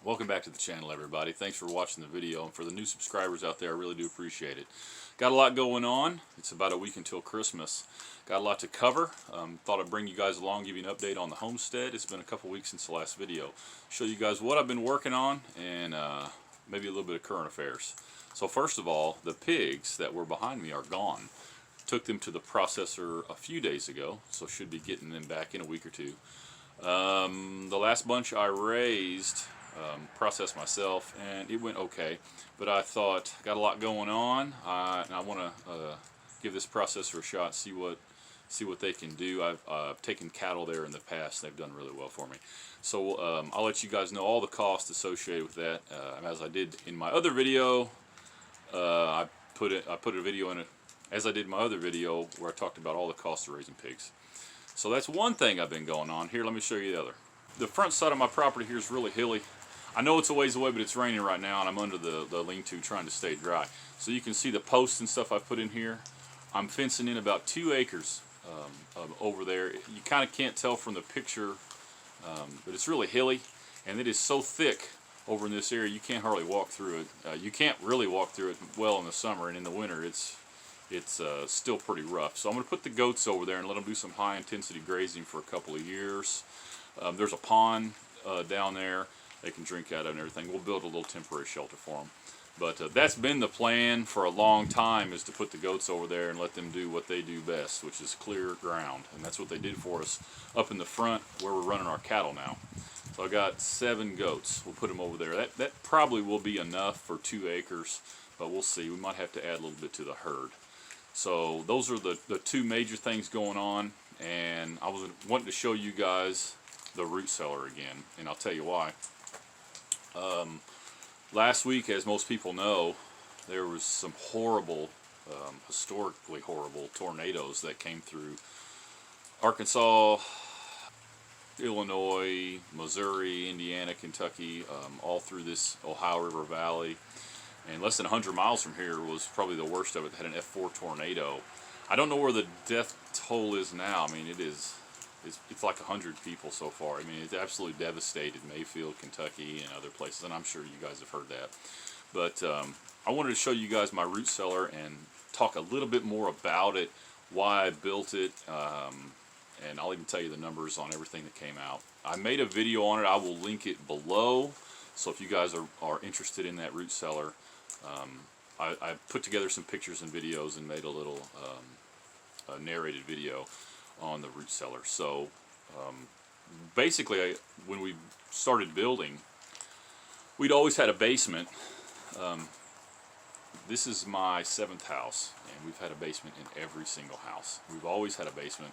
Welcome back to the channel, everybody. Thanks for watching the video, and for the new subscribers out there, I really do appreciate it. Got a lot going on. It's about a week until Christmas. Got a lot to cover. Thought I'd bring you guys along, give you an update on the homestead. It's been a couple weeks since the last video. Show you guys what I've been working on and maybe a little bit of current affairs. So first of all, the pigs that were behind me are gone. Took them to the processor a few days ago, so should be getting them back in a week or two. The last bunch I raised, processed myself, and it went okay, but I thought, got a lot going on, and I want to give this processor a shot, see what they can do. I've taken cattle there in the past. They've done really well for me, so I'll let you guys know all the costs associated with that. As I did in my other video, I put a video in it as I did my other video where I talked about all the costs of raising pigs. So that's one thing I've been going on. Here, let me show you the other. The front side of my property here is really hilly. I know it's a ways away, but it's raining right now, and I'm under the lean-to trying to stay dry. So you can see the posts and stuff I've put in here. I'm fencing in about 2 acres over there. You kind of can't tell from the picture, but it's really hilly, and it is so thick over in this area you can't hardly walk through it. You can't really walk through it well in the summer, and in the winter it's still pretty rough. So I'm going to put the goats over there and let them do some high-intensity grazing for a couple of years. There's a pond down there. They can drink out of and everything. We'll build a little temporary shelter for them. But that's been the plan for a long time, is to put the goats over there and let them do what they do best, which is clear ground. And that's what they did for us up in the front where we're running our cattle now. So I got 7 goats. We'll put them over there. That probably will be enough for 2 acres, but we'll see. We might have to add a little bit to the herd. So those are the 2 major things going on, and I was wanting to show you guys the root cellar again, and I'll tell you why. Last week, as most people know, there was some horrible, historically horrible tornadoes that came through Arkansas, Illinois, Missouri, Indiana, Kentucky, all through this Ohio River Valley. And less than 100 miles from here was probably the worst of it. It had an F4 tornado. I don't know where the death toll is now. I mean, it's like 100 people so far. I mean, it's absolutely devastated Mayfield, Kentucky, and other places, and I'm sure you guys have heard that. But I wanted to show you guys my root cellar and talk a little bit more about it, why I built it, and I'll even tell you the numbers on everything that came out. I made a video on it. I will link it below, so if you guys are interested in that root cellar, I put together some pictures and videos and made a little narrated video on the root cellar. So basically, when we started building, we'd always had a basement. This is my 7th house, and we've had a basement in every single house. We've always had a basement.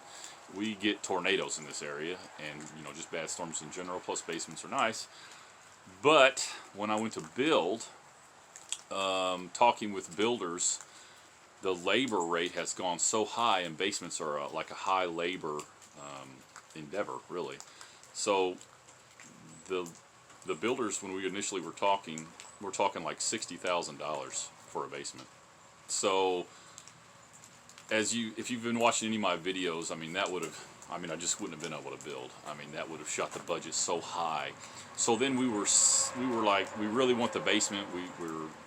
We get tornadoes in this area, and just bad storms in general, plus basements are nice. But when I went to build, talking with builders, the labor rate has gone so high, and basements are like a high labor endeavor, really. So the builders, when we initially were talking like $60,000 for a basement. So if you've been watching any of my videos, I mean, I just wouldn't have been able to build. I mean, that would have shot the budget so high. So then we were like, we really want the basement.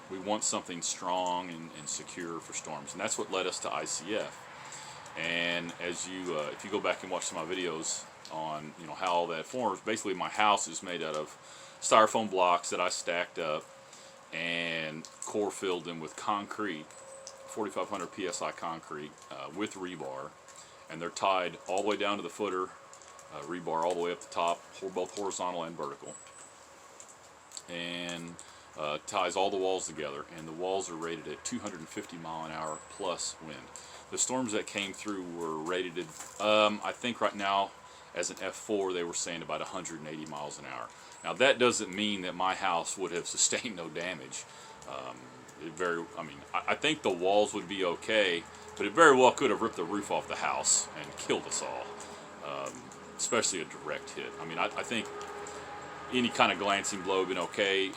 We want something strong and secure for storms, and that's what led us to ICF. And as if you go back and watch some of my videos on how all that forms, basically my house is made out of styrofoam blocks that I stacked up and core filled them with concrete, 4,500 psi concrete with rebar, and they're tied all the way down to the footer, rebar all the way up the top, both horizontal and vertical, and ties all the walls together, and the walls are rated at 250 mile an hour plus wind. The storms that came through were rated, I think right now, as an F4, they were saying about 180 miles an hour. Now that doesn't mean that my house would have sustained no damage. I think the walls would be okay, but it very well could have ripped the roof off the house and killed us all, especially a direct hit. I mean, I think any kind of glancing blow would have been okay.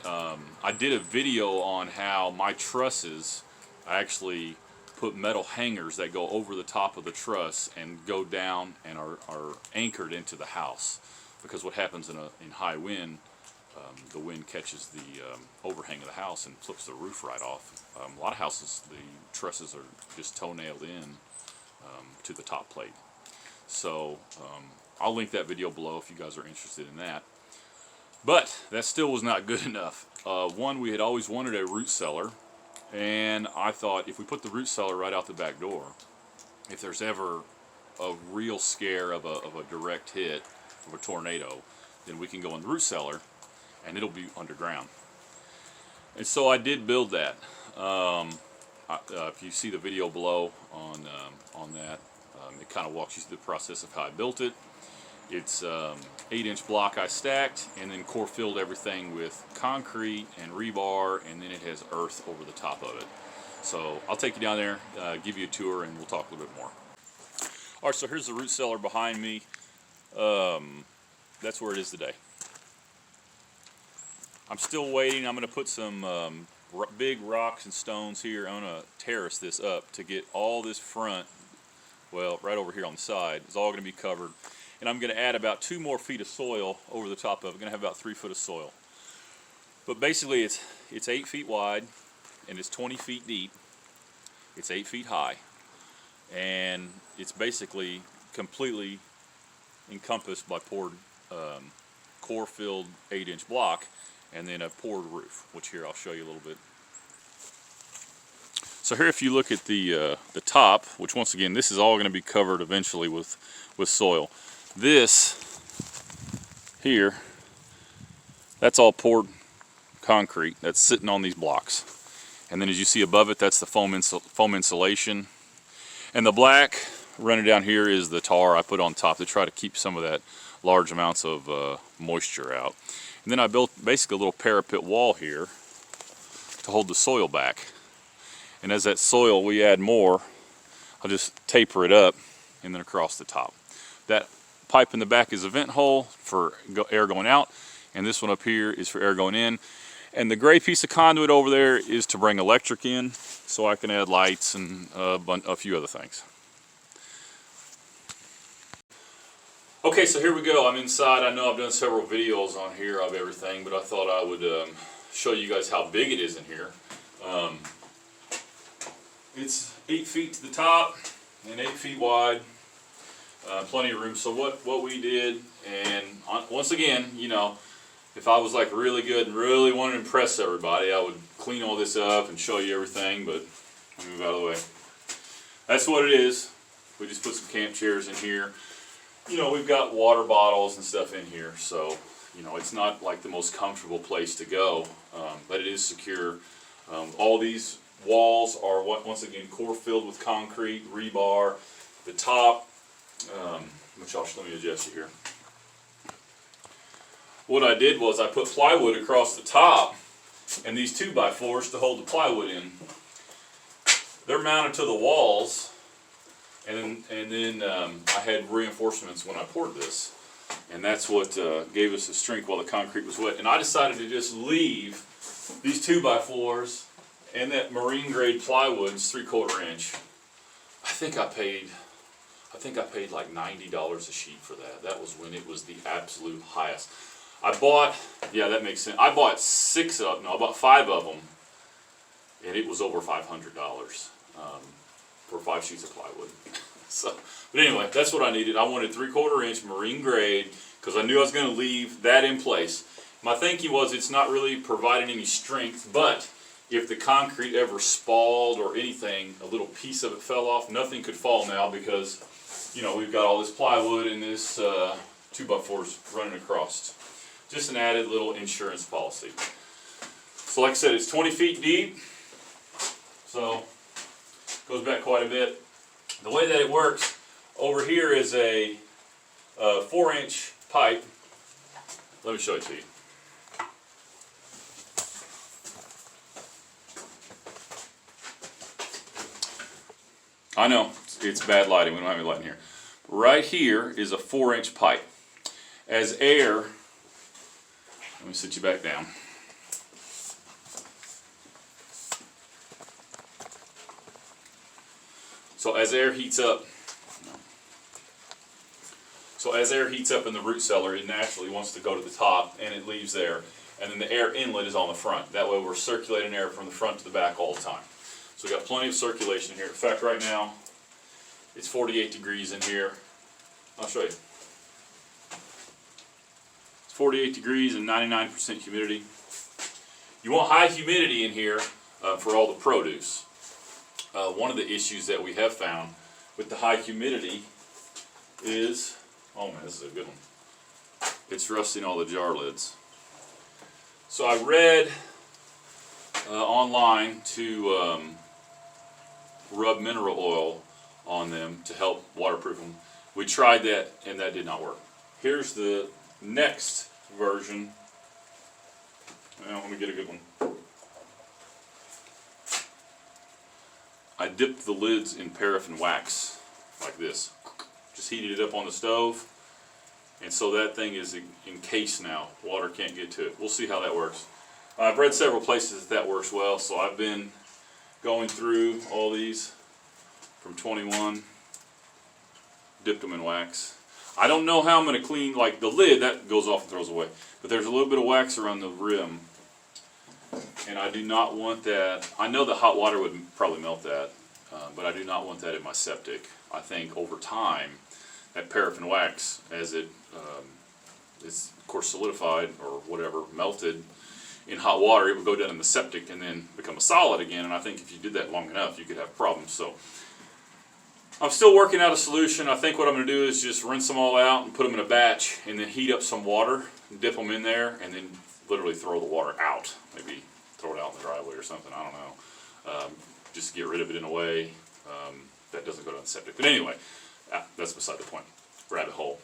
I did a video on how my trusses, I actually put metal hangers that go over the top of the truss and go down and are anchored into the house, because what happens in high wind, the wind catches the overhang of the house and flips the roof right off. A lot of houses, the trusses are just toe-nailed in to the top plate. So I'll link that video below if you guys are interested in that. But that still was not good enough. One, we had always wanted a root cellar, and I thought if we put the root cellar right out the back door, if there's ever a real scare of a direct hit of a tornado, then we can go in the root cellar and it'll be underground. And so I did build that. If you see the video below on that, it kind of walks you through the process of how I built it. It's 8-inch block I stacked, and then core filled everything with concrete and rebar, and then it has earth over the top of it. So I'll take you down there, give you a tour, and we'll talk a little bit more. Alright, so here's the root cellar behind me. That's where it is today. I'm still waiting. I'm going to put some big rocks and stones here. I'm going to terrace this up to get all this front, well, right over here on the side, it's all going to be covered. And I'm going to add about 2 more feet of soil over the top of it. I'm going to have about 3 foot of soil. But basically it's 8 feet wide and it's 20 feet deep. It's 8 feet high. And it's basically completely encompassed by poured core-filled 8-inch block and then a poured roof, which here I'll show you a little bit. So here if you look at the top, which once again this is all going to be covered eventually with soil. This here, that's all poured concrete that's sitting on these blocks. And then as you see above it, that's the foam insulation. And the black running down here is the tar I put on top to try to keep some of that large amounts of moisture out. And then I built basically a little parapet wall here to hold the soil back. And as that soil, we add more, I'll just taper it up and then across the top. That pipe in the back is a vent hole for air going out, and this one up here is for air going in. And the gray piece of conduit over there is to bring electric in, so I can add lights and a few other things. Okay, so here we go. I'm inside. I know I've done several videos on here of everything, but I thought I would show you guys how big it is in here. It's 8 feet to the top and 8 feet wide. Plenty of room. So what we did, and once again, you know, if I was like really good and really wanted to impress everybody, I would clean all this up and show you everything, but let me move out of the way. That's what it is. We just put some camp chairs in here. You know, we've got water bottles and stuff in here, so, you know, it's not like the most comfortable place to go, but it is secure. All these walls are, once again, core filled with concrete, rebar. The top, which let me adjust it here. What I did was I put plywood across the top and these 2x4s to hold the plywood in. They're mounted to the walls, and then I had reinforcements when I poured this, and that's what gave us the strength while the concrete was wet. And I decided to just leave these 2x4s and that marine grade plywood, 3/4 inch. I think I paid like $90 a sheet for that. That was when it was the absolute highest. I bought, yeah, that makes sense. I bought 5 of them, and it was over $500 for 5 sheets of plywood. So, but anyway, that's what I needed. I wanted 3/4 inch marine grade because I knew I was going to leave that in place. My thinking was it's not really providing any strength, but if the concrete ever spalled or anything, a little piece of it fell off, nothing could fall now because, you know, we've got all this plywood and this 2x4s running across. Just an added little insurance policy. So like I said, it's 20 feet deep, so goes back quite a bit. The way that it works, over here is a 4-inch pipe. Let me show it to you. I know, it's bad lighting, we don't have any lighting here. Right here is a 4-inch pipe. As air, let me sit you back down. So as air heats up, in the root cellar, it naturally wants to go to the top, and it leaves there. and then the air inlet is on the front. That way we're circulating air from the front to the back all the time. So we got plenty of circulation here. In fact, right now it's 48 degrees in here. I'll show you. It's 48 degrees and 99% humidity. You want high humidity in here for all the produce. One of the issues that we have found with the high humidity is, oh man, this is a good one. It's rusting all the jar lids. So I read online to rub mineral oil on them to help waterproof them. We tried that and that did not work. Here's the next version. Well, let me get a good one. I dipped the lids in paraffin wax like this. Just heated it up on the stove, and so that thing is encased now. Water can't get to it. We'll see how that works. I've read several places that works well, so I've been going through all these from 21, dipped them in wax. I don't know how I'm going to clean, like the lid, that goes off and throws away. But there's a little bit of wax around the rim, and I do not want that. I know that hot water would probably melt that, but I do not want that in my septic. I think over time, that paraffin wax, as it is of course solidified or whatever, melted in hot water, it would go down in the septic and then become a solid again. And I think if you did that long enough, you could have problems. So I'm still working out a solution. I think what I'm going to do is just rinse them all out and put them in a batch, and then heat up some water, and dip them in there, and then literally throw the water out. Maybe throw it out in the driveway or something. I don't know. Just get rid of it in a way that doesn't go down the septic. But anyway, that's beside the point. Rabbit hole.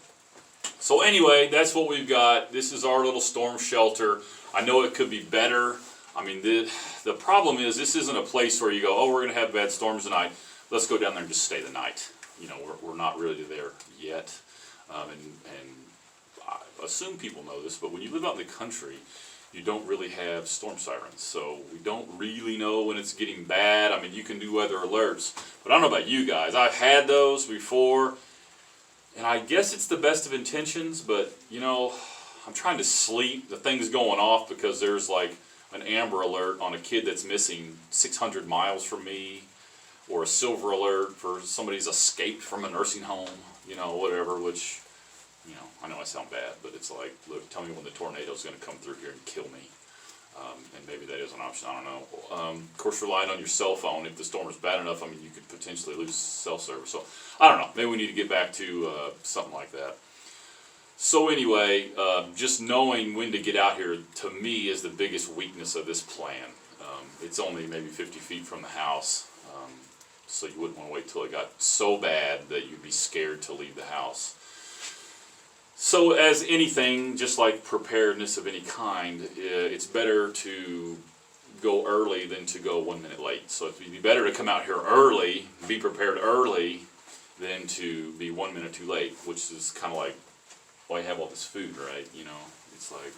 So anyway, that's what we've got. This is our little storm shelter. I know it could be better. I mean, the problem is this isn't a place where you go, oh, we're going to have bad storms tonight. Let's go down there and just stay the night. You know, we're not really there yet. And I assume people know this, but when you live out in the country, you don't really have storm sirens. So we don't really know when it's getting bad. I mean, you can do weather alerts, but I don't know about you guys. I've had those before, and I guess it's the best of intentions, but you know, I'm trying to sleep. The thing's going off because there's like an Amber Alert on a kid that's missing 600 miles from me, or a Silver Alert for somebody's escaped from a nursing home, you know, whatever, which, you know, I know I sound bad, but it's like, look, tell me when the tornado's going to come through here and kill me. And maybe that is an option, I don't know. Of course, relying on your cell phone, if the storm is bad enough, I mean, you could potentially lose cell service. So, I don't know, maybe we need to get back to something like that. So anyway, just knowing when to get out here, to me, is the biggest weakness of this plan. It's only maybe 50 feet from the house, so you wouldn't want to wait till it got so bad that you'd be scared to leave the house. So as anything, just like preparedness of any kind, it's better to go early than to go 1 minute late. So it'd be better to come out here early, be prepared early, than to be 1 minute too late, which is kind of like, well, I have all this food, right? You know, it's like,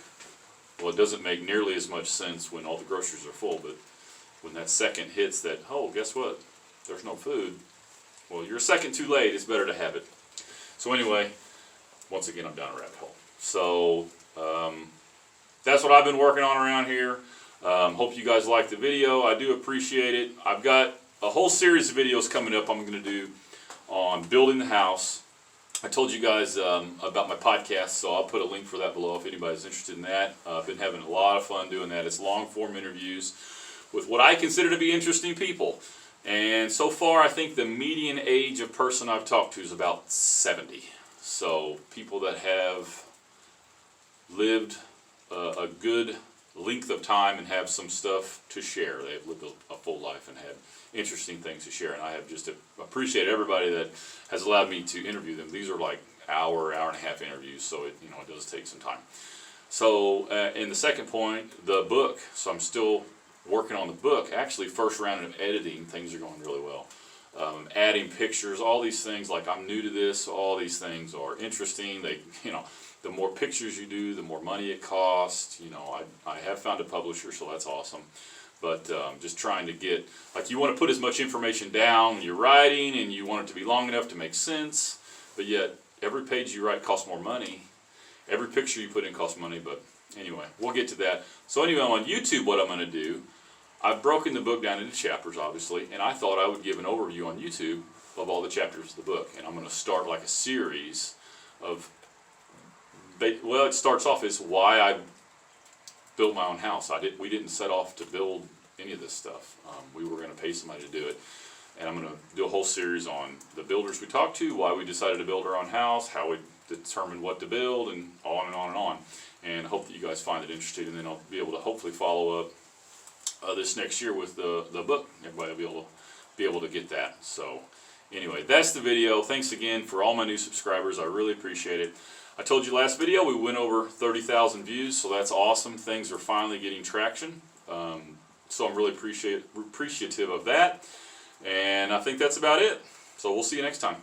well, it doesn't make nearly as much sense when all the groceries are full, but when that second hits that, oh, guess what? There's no food. Well, you're a second too late. It's better to have it. So anyway, once again, I'm down a rabbit hole. So that's what I've been working on around here. Hope you guys like the video. I do appreciate it. I've got a whole series of videos coming up I'm going to do on building the house. I told you guys about my podcast, so I'll put a link for that below if anybody's interested in that. I've been having a lot of fun doing that. It's long-form interviews with what I consider to be interesting people. And so far, I think the median age of person I've talked to is about 70. So people that have lived a good length of time and have some stuff to share. They've lived a full life and had interesting things to share. And I have just appreciated everybody that has allowed me to interview them. These are like hour and a half interviews, so it does take some time. So in the second point, the book. So I'm still working on the book. Actually, first round of editing, things are going really well. Adding pictures, all these things, like I'm new to this, all these things are interesting. They, the more pictures you do, the more money it costs. I have found a publisher, so that's awesome. But just trying to get, like, you want to put as much information down when you're writing, and you want it to be long enough to make sense, but yet every page you write costs more money. Every picture you put in costs money, but Anyway, we'll get to that. So anyway, on YouTube, what I'm going to do, I've broken the book down into chapters, obviously, and I thought I would give an overview on YouTube of all the chapters of the book. And I'm going to start like a series of, well, it starts off as why I built my own house. We didn't set off to build any of this stuff. We were going to pay somebody to do it. And I'm going to do a whole series on the builders we talked to, why we decided to build our own house, how we determined what to build, and on and on and on. And I hope that you guys find it interesting, and then I'll be able to hopefully follow up this next year with the book. Everybody will be able to get that. So anyway, that's the video. Thanks again for all my new subscribers. I really appreciate it. I told you last video we went over 30,000 views, so that's awesome. Things are finally getting traction. So I'm really appreciative of that. And I think that's about it. So we'll see you next time.